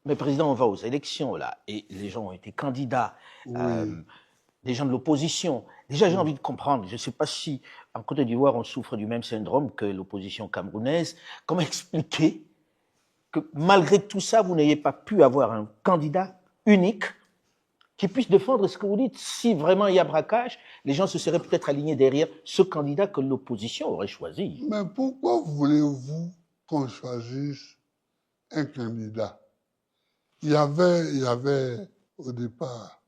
Mais président, on va aux élections là, et les gens ont été candidats, Oui. des gens de l'opposition. Déjà, j'ai envie de comprendre, je ne sais pas si en Côte d'Ivoire on souffre du même syndrome que l'opposition camerounaise. Comment expliquer que malgré tout ça, vous n'ayez pas pu avoir un candidat unique qui puisse défendre ce que vous dites? Si vraiment il y a braquage, les gens se seraient peut-être alignés derrière ce candidat que l'opposition aurait choisi. Mais pourquoi voulez-vous qu'on choisisse un candidat? Il y avait au départ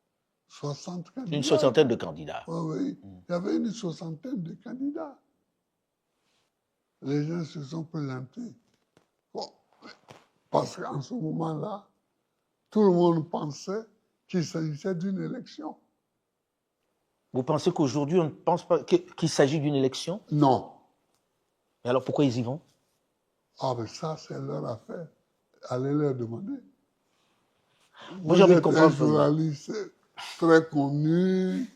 60 Une candidats. soixantaine de candidats. Oui. Il y avait une soixantaine de candidats. Les gens se sont présentés. Bon, parce qu'en ce moment-là, tout le monde pensait qu'il s'agissait d'une élection. Vous pensez qu'aujourd'hui, on ne pense pas qu'il s'agit d'une élection? Non. Et alors pourquoi ils y vont? Ah, mais ça, c'est leur affaire. Allez leur demander. Moi, j'ai envie de comprendre. Un journaliste très connu,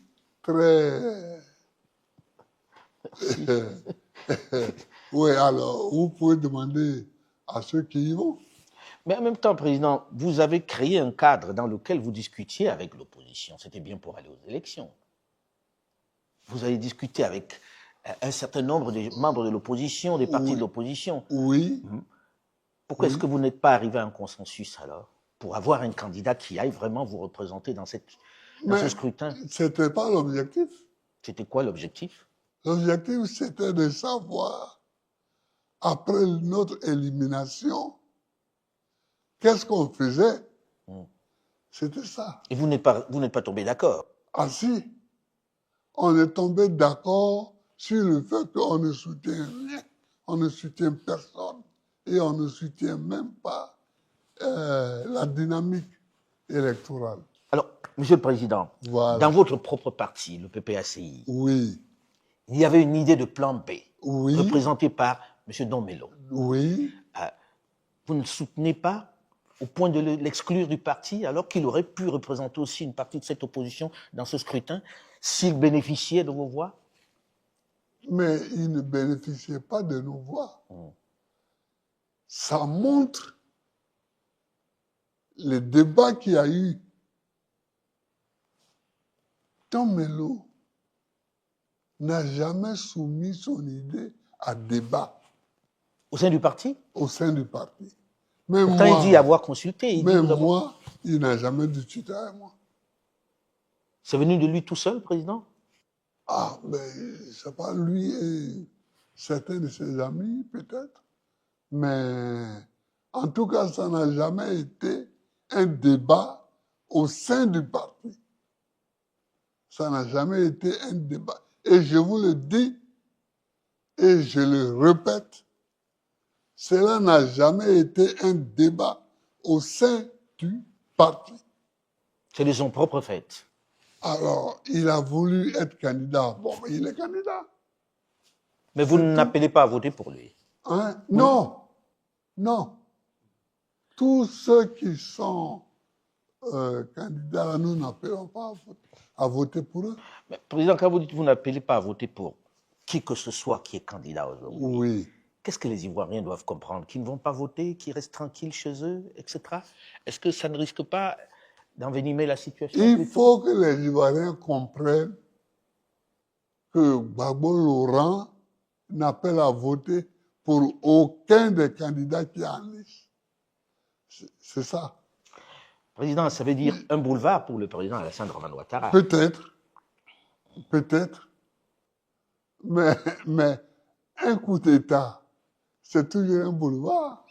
très... Oui, alors, vous pouvez demander à ceux qui y vont. Mais en même temps, Président, vous avez créé un cadre dans lequel vous discutiez avec l'opposition. C'était bien pour aller aux élections. Vous avez discuté avec un certain nombre de membres de l'opposition, des partis de l'opposition. Oui. Pourquoi est-ce que vous n'êtes pas arrivé à un consensus alors, pour avoir un candidat qui aille vraiment vous représenter dans ce scrutin? C'était pas l'objectif. C'était quoi l'objectif? L'objectif, c'était de savoir, après notre élimination, qu'est-ce qu'on faisait. C'était ça. Et vous n'êtes pas tombé d'accord? Ah si, on est tombé d'accord sur le fait qu'on ne soutient rien, on ne soutient personne et on ne soutient même pas la dynamique électorale. Alors, Monsieur le Président, voilà. Dans votre propre parti, le PPACI, oui. Il y avait une idée de plan B, oui. représentée par M. Domelo. Oui. Vous ne soutenez pas au point de l'exclure du parti, alors qu'il aurait pu représenter aussi une partie de cette opposition dans ce scrutin, s'il bénéficiait de vos voix? Mais il ne bénéficiait pas de nos voix. Ça montre les débats qu'il y a eu. Domelo n'a jamais soumis son idée à débat. Au sein du parti? Au sein du parti. Même pourtant, moi, il dit avoir consulté. Même moi, il n'a jamais discuté avec moi. C'est venu de lui tout seul, Président? Ah, mais c'est pas lui et certains de ses amis, peut-être. Mais en tout cas, ça n'a jamais été un débat au sein du parti. Ça n'a jamais été un débat. Et je vous le dis, et je le répète, cela n'a jamais été un débat au sein du parti. C'est de son propre fait. Alors, il a voulu être candidat. Bon, mais il est candidat. Mais vous n'appelez pas à voter pour lui? Hein? Non. Non. Tous ceux qui sont candidats, nous n'appelons pas à voter pour eux. Mais, Président, quand vous dites que vous n'appelez pas à voter pour qui que ce soit qui est candidat aujourd'hui, oui. Qu'est-ce que les Ivoiriens doivent comprendre? Qu'ils ne vont pas voter, qu'ils restent tranquilles chez eux, etc. Est-ce que ça ne risque pas d'envenimer la situation? Il faut que les Ivoiriens comprennent que Gbagbo Laurent n'appelle à voter pour aucun des candidats qui est en liste. C'est ça. Président, ça veut dire un boulevard pour le président Alassane Dramane Ouattara. Peut-être. Peut-être. Mais un coup d'État, c'est toujours un boulevard.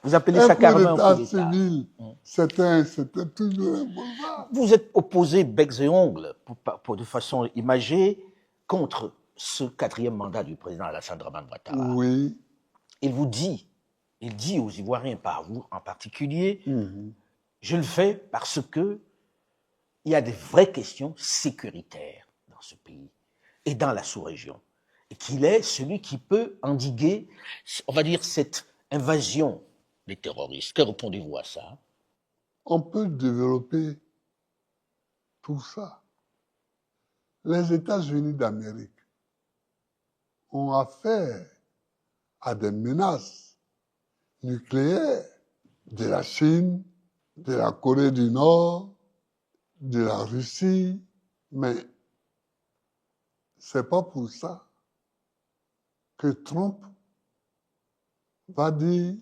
Vous appelez ça carrément un coup d'État civil, c'était toujours un boulevard. Vous êtes opposé becs et ongles, de façon imagée, contre ce 4e mandat du président Alassane Dramane Ouattara. Oui. Il dit aux Ivoiriens, par vous en particulier, je le fais parce que il y a des vraies questions sécuritaires dans ce pays et dans la sous-région. Et qu'il est celui qui peut endiguer, on va dire, cette invasion des terroristes. Que répondez-vous à ça? On peut développer tout ça. Les États-Unis d'Amérique ont affaire à des menaces nucléaires de la Chine, de la Corée du Nord, de la Russie, mais c'est pas pour ça que Trump va dire,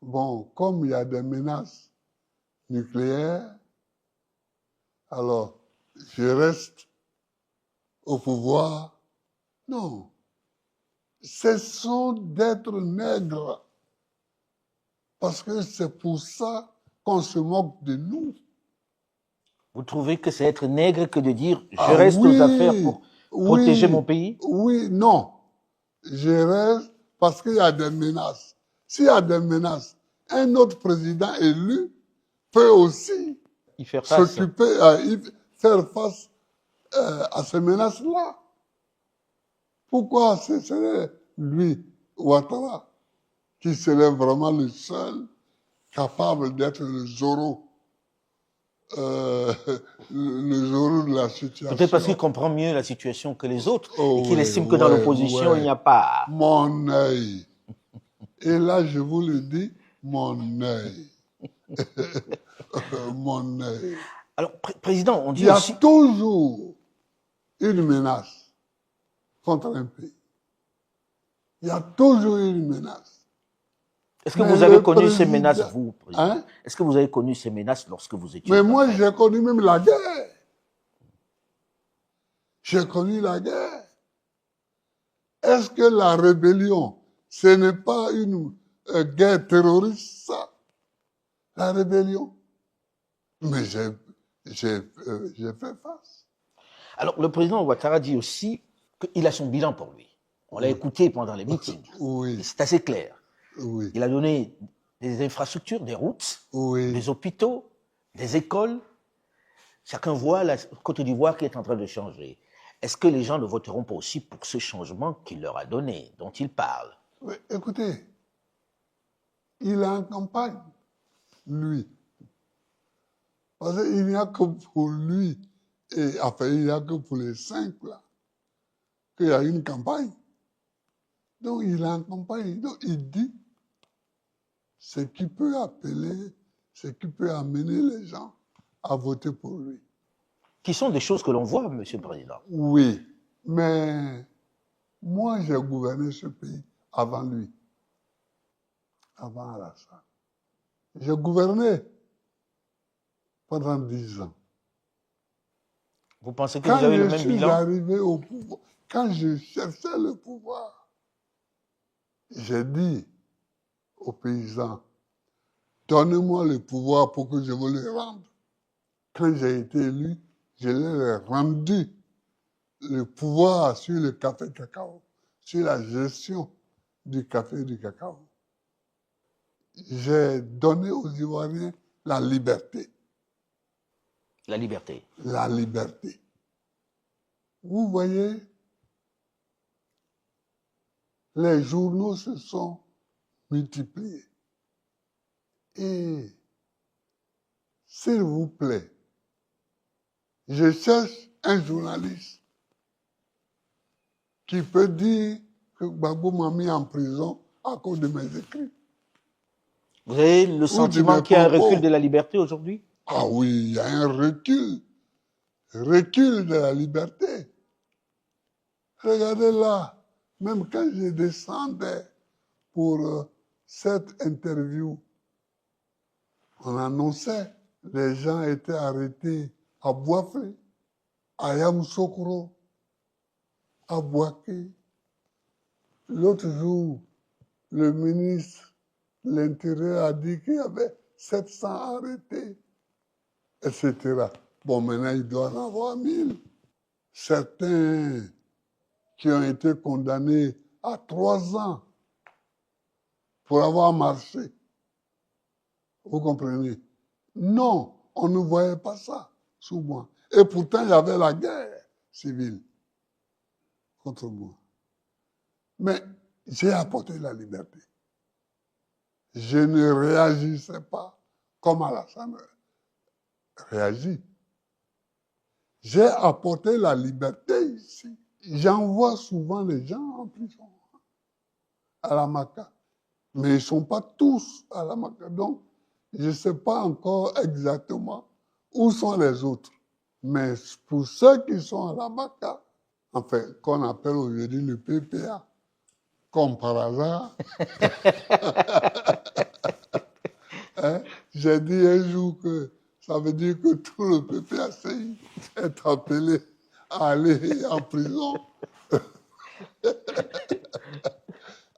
bon, comme il y a des menaces nucléaires, alors je reste au pouvoir. Non, cessons d'être nègres, parce que c'est pour ça qu'on se moque de nous. Vous trouvez que c'est être nègre que de dire je Ah reste oui, aux affaires pour protéger oui, mon pays? oui, non. Je reste parce qu'il y a des menaces. S'il y a des menaces, un autre président élu peut aussi Y faire face. s'occuper, faire face à ces menaces-là. Pourquoi ce serait lui, Ouattara, qui serait vraiment le seul capable d'être le Zorro, euh, le Zorro de la situation? Peut-être parce qu'il comprend mieux la situation que les autres et Oh qu'il oui, estime que dans l'opposition, il n'y a pas. Mon œil. Et là, je vous le dis, mon œil. Mon œil. Alors, Président, on Il dit y a aussi. toujours une menace contre un pays. Il y a toujours une menace. Est-ce que Mais vous avez le connu ces président- menaces, vous, Président? Hein? Est-ce que vous avez connu ces menaces lorsque vous étiez Mais aux moi, affaires? j'ai connu même la guerre. J'ai connu la guerre. Est-ce que la rébellion, ce n'est pas une guerre terroriste, ça? La rébellion? Mais j'ai fait face. Alors, le président Ouattara dit aussi qu'il a son bilan pour lui. On l'a écouté pendant les meetings. Oui, C'est assez clair. oui, Il a donné des infrastructures, des routes, oui. des hôpitaux, des écoles. Chacun voit la Côte d'Ivoire qui est en train de changer. Est-ce que les gens ne voteront pas aussi pour ce changement qu'il leur a donné, dont il parle? Oui, écoutez, il est en campagne, lui. Parce qu'il n'y a que pour lui, et enfin, il n'y a que pour les 5 là, qu'il y a une campagne. Donc, il est en campagne. Donc, il dit ce qui peut appeler, ce qui peut amener les gens à voter pour lui. Qui sont des choses que l'on voit, Monsieur le Président. Oui, mais moi, j'ai gouverné ce pays avant lui, avant Alassane. J'ai gouverné pendant 10 ans. Vous pensez que Quand vous avez je le même suis bilan? arrivé au pouvoir, quand je cherchais le pouvoir, j'ai dit aux paysans, donnez-moi le pouvoir pour que je vous le rende. Quand j'ai été élu, je leur ai rendu le pouvoir sur le café cacao, sur la gestion du café et du cacao. J'ai donné aux Ivoiriens la liberté. La liberté. La liberté. Vous voyez, les journaux se sont multipliés. Et, s'il vous plaît, je cherche un journaliste qui peut dire que Gbagbo m'a mis en prison à cause de mes écrits. Vous avez le sentiment qu'il y a un recul de la liberté aujourd'hui? Ah oui, il y a un recul de la liberté. Regardez là, même quand je descendais pour cette interview, on annonçait, les gens étaient arrêtés à Boiflé, à Yamoussoukro, à Boaké. L'autre jour, le ministre de l'Intérieur a dit qu'il y avait 700 arrêtés, etc. Bon, maintenant, il doit en avoir 1000. Certains qui ont été condamnés à 3 ans pour avoir marché. Vous comprenez? Non, on ne voyait pas ça sous moi. Et pourtant, il y avait la guerre civile contre moi. Mais j'ai apporté la liberté. Je ne réagissais pas comme Alassane réagit. J'ai apporté la liberté ici. J'envoie souvent les gens en prison, à la Maca. Mais ils ne sont pas tous à la Maca. Donc, Je ne sais pas encore exactement où sont les autres. Mais pour ceux qui sont à la BACA, enfin, qu'on appelle aujourd'hui le PPA, comme par hasard, hein, j'ai dit un jour que ça veut dire que tout le PPACI est appelé à aller en prison.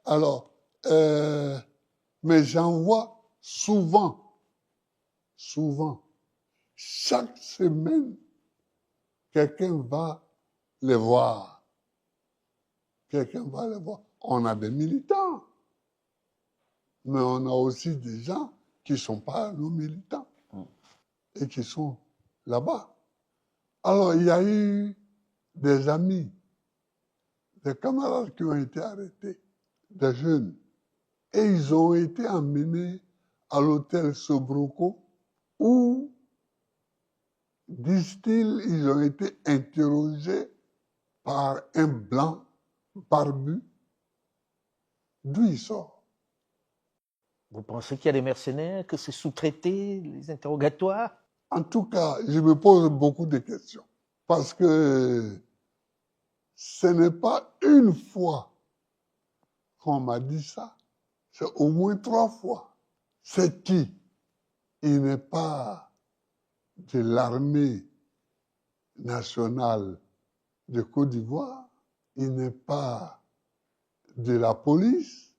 Alors, mais j'en vois souvent, chaque semaine, quelqu'un va les voir. Quelqu'un va les voir. On a des militants, mais on a aussi des gens qui ne sont pas nos militants et qui sont là-bas. Alors, il y a eu des amis, des camarades qui ont été arrêtés, des jeunes, et ils ont été emmenés à l'hôtel Sobroco où, disent-ils, ils ont été interrogés par un blanc barbu. D'où il sort? Vous pensez qu'il y a des mercenaires, que c'est sous-traité, les interrogatoires? En tout cas, je me pose beaucoup de questions. Parce que ce n'est pas une fois qu'on m'a dit ça, c'est au moins 3 fois. C'est qui? Il n'est pas de l'armée nationale de Côte d'Ivoire, il n'est pas de la police,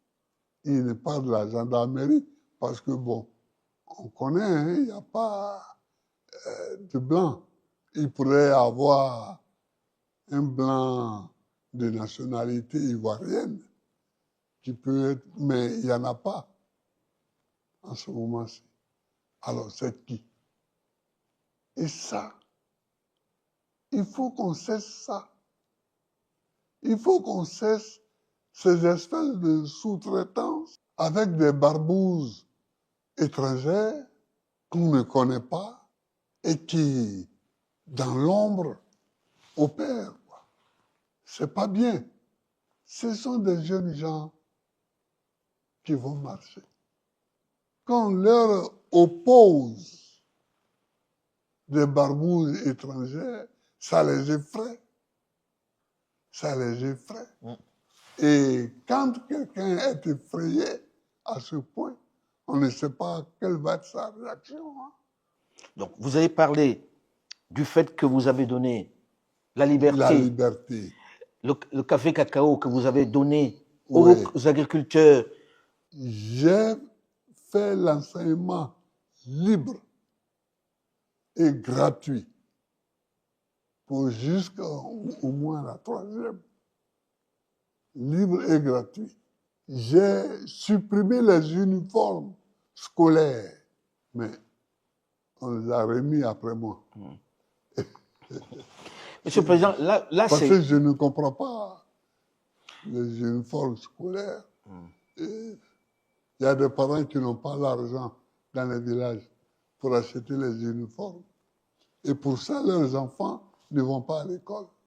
il n'est pas de la gendarmerie, parce que bon, on connaît, hein, il n'y a pas de blanc. Il pourrait y avoir un blanc de nationalité ivoirienne qui peut être, mais il n'y en a pas en ce moment-ci. Alors c'est qui? Et ça, il faut qu'on cesse ça. Il faut qu'on cesse ces espèces de sous-traitance avec des barbouzes étrangères qu'on ne connaît pas et qui, dans l'ombre, opèrent. C'est pas bien. Ce sont des jeunes gens qui vont marcher. Quand on leur oppose des barbouzes étrangères, ça les effraie. Ça les effraie. Et quand quelqu'un est effrayé à ce point, on ne sait pas quelle va être sa réaction. Hein. Donc, vous avez parlé du fait que vous avez donné la liberté, La liberté. le café cacao que vous avez donné Oui. aux agriculteurs. J'ai fait l'enseignement libre et gratuit pour jusqu'au moins la 3e. Libre et gratuit. J'ai supprimé les uniformes scolaires, mais on les a remis après moi. Monsieur le Président, là Parce c'est... que je ne comprends pas les uniformes scolaires. Il y a des parents qui n'ont pas l'argent dans les villages pour acheter les uniformes. Et pour ça, leurs enfants ne vont pas à l'école.